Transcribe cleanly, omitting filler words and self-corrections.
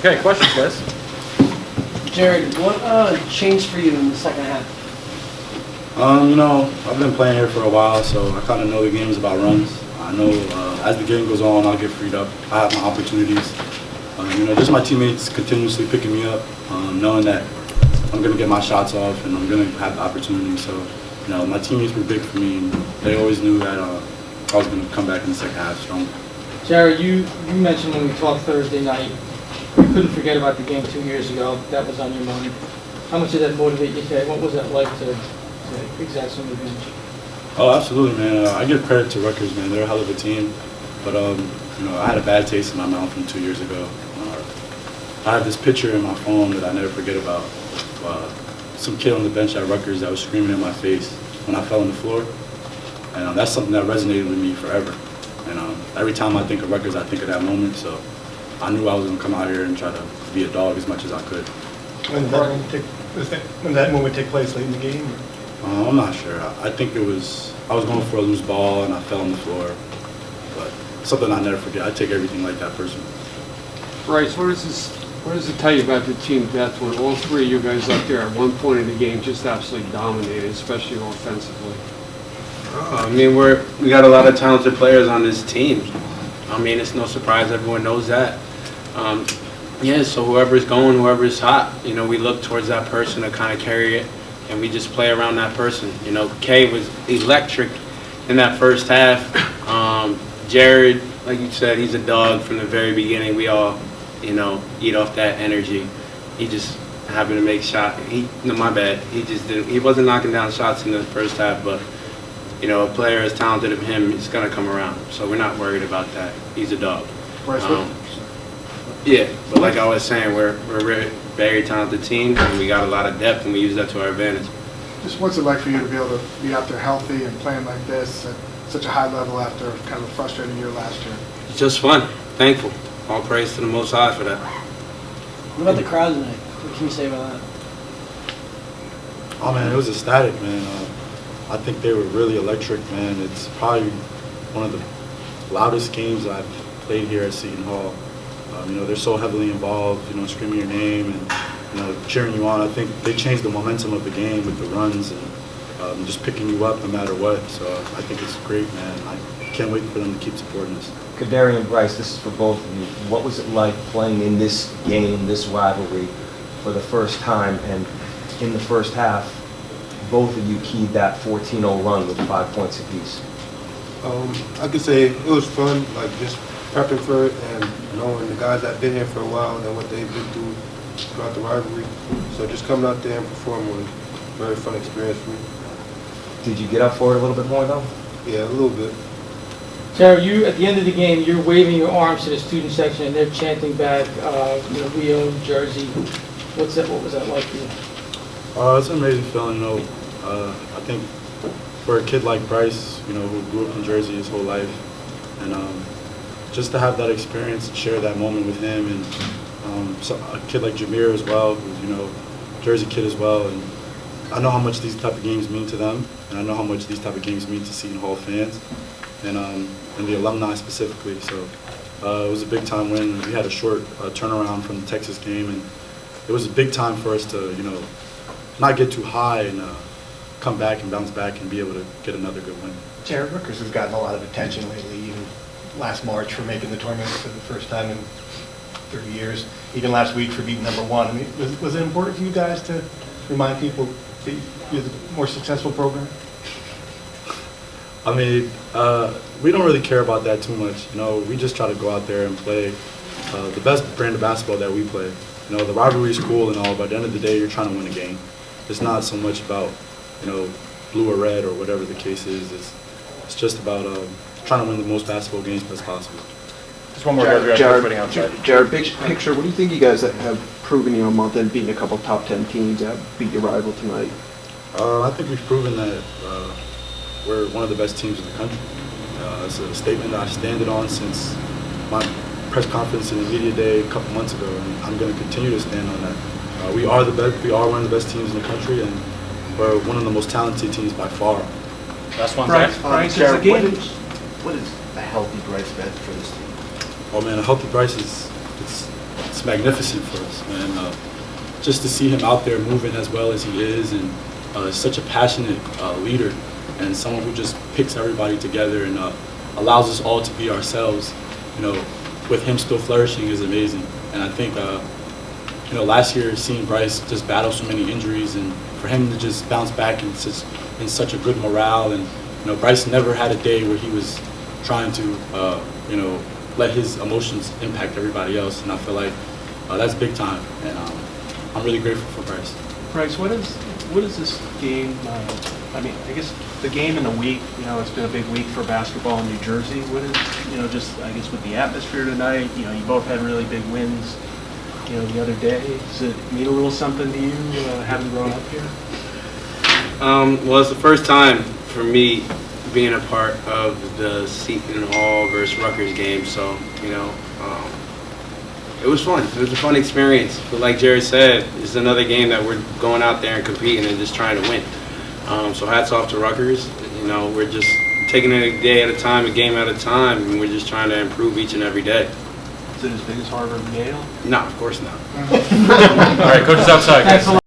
Okay, questions, guys? Jared, what changed for you in the second half? I've been playing here for a while, so I kind of know the game's about runs. I know as the game goes on, I'll get freed up. I have my opportunities. Just my teammates continuously picking me up, knowing that I'm going to get my shots off and I'm going to have the opportunity. So, my teammates were big for me, and they always knew that I was going to come back in the second half strong. Jared, you mentioned when we talked Thursday night, you couldn't forget about the game 2 years ago. That was on your mind. How much did that motivate you today? What was that like to exact some revenge? Oh, absolutely, man. I give credit to Rutgers, man. They're a hell of a team. But, I had a bad taste in my mouth from 2 years ago. I have this picture in my phone that I never forget about. Some kid on the bench at Rutgers that was screaming in my face when I fell on the floor. And that's something that resonated with me forever. And every time I think of Rutgers, I think of that moment. So I knew I was going to come out here and try to be a dog as much as I could. When did that moment take place, late in the game? I'm not sure. I think I was going for a loose ball and I fell on the floor. But something I never forget. I take everything like that personally. Bryce, what does it tell you about the team depth when all three of you guys up there at one point in the game just absolutely dominated, especially offensively? We got a lot of talented players on this team. It's no surprise, everyone knows that. So whoever's going, whoever's hot, we look towards that person to kind of carry it, and we just play around that person. Kay was electric in that first half. Jared, like you said, he's a dog from the very beginning. We all, eat off that energy. He just happened to make shot. My bad. He wasn't knocking down shots in the first half, but a player as talented as him is going to come around. So we're not worried about that. He's a dog. Bryce, but like I was saying, we're a very talented team, and we got a lot of depth, and we use that to our advantage. Just what's it like for you to be able to be out there healthy and playing like this at such a high level after kind of a frustrating year last year? It's just fun. Thankful. All praise to the Most High for that. What about the crowd tonight? What can you say about that? Oh, man, it was ecstatic, man. I think they were really electric, man. It's probably one of the loudest games I've played here at Seton Hall. They're so heavily involved, screaming your name and, cheering you on. I think they changed the momentum of the game with the runs and just picking you up no matter what. So I think it's great, man. I can't wait for them to keep supporting us. Kadary and Bryce, this is for both of you. What was it like playing in this game, this rivalry, for the first time? And in the first half, both of you keyed that 14-0 run with 5 points apiece. I could say it was fun, like just prepping for it and knowing the guys that have been here for a while and what they've been through throughout the rivalry. So just coming out there and performing was a very fun experience for me. Did you get up for it a little bit more, though? Yeah, a little bit. Jared, you at the end of the game, you're waving your arms to the student section, and they're chanting back, "We own Jersey." What was that like for you? It's an amazing feeling, I think for a kid like Bryce, who grew up in Jersey his whole life, and just to have that experience and share that moment with him, and a kid like Jameer as well, who's, Jersey kid as well, and I know how much these type of games mean to them, and I know how much these type of games mean to Seton Hall fans, and the alumni specifically. So it was a big time win. We had a short turnaround from the Texas game, and it was a big time for us to, not get too high and come back and bounce back and be able to get another good win. Jared, Rutgers has gotten a lot of attention lately, even last March for making the tournament for the first time in 30 years, even last week for beating number one. Was it important for you guys to remind people that you're the more successful program? We don't really care about that too much. We just try to go out there and play the best brand of basketball that we play. The rivalry is cool and all, but at the end of the day, you're trying to win a game. It's not so much about, blue or red or whatever the case is. It's just about trying to win the most basketball games as possible. Just one more, Jared, big picture, what do you think you guys have proven a month in beating a couple top 10 teams that beat your rival tonight? I think we've proven that we're one of the best teams in the country. It's a statement that I've standed on since my press conference and the media day a couple months ago, and I'm going to continue to stand on that. We are one of the best teams in the country, and we're one of the most talented teams by far. Last one, Bryce, Zach. what is a healthy Bryce bet for this team? Oh man, a healthy Bryce is it's magnificent for us, man. Just to see him out there moving as well as he is, and such a passionate leader, and someone who just picks everybody together and allows us all to be ourselves, you know, with him still flourishing is amazing. And I think, you know, last year seeing Bryce just battle so many injuries, and for him to just bounce back in such a good morale, and you know, Bryce never had a day where he was trying to, you know, let his emotions impact everybody else, and I feel like that's big time, and I'm really grateful for Bryce. Bryce, what is this game? I mean, I guess the game in the week. You know, it's been a big week for basketball in New Jersey. What is, you know, just I guess with the atmosphere tonight. You know, you both had really big wins. You know, the other day. Does it mean a little something to you, having grown up here? Well, it's the first time for me being a part of the Seton Hall versus Rutgers game, so, you know, it was fun. It was a fun experience. But like Jared said, it's another game that we're going out there and competing and just trying to win. So hats off to Rutgers. You know, we're just taking it a day at a time, a game at a time, and we're just trying to improve each and every day. Is it as big as Harvard and Yale? No, of course not. All right, coach is outside.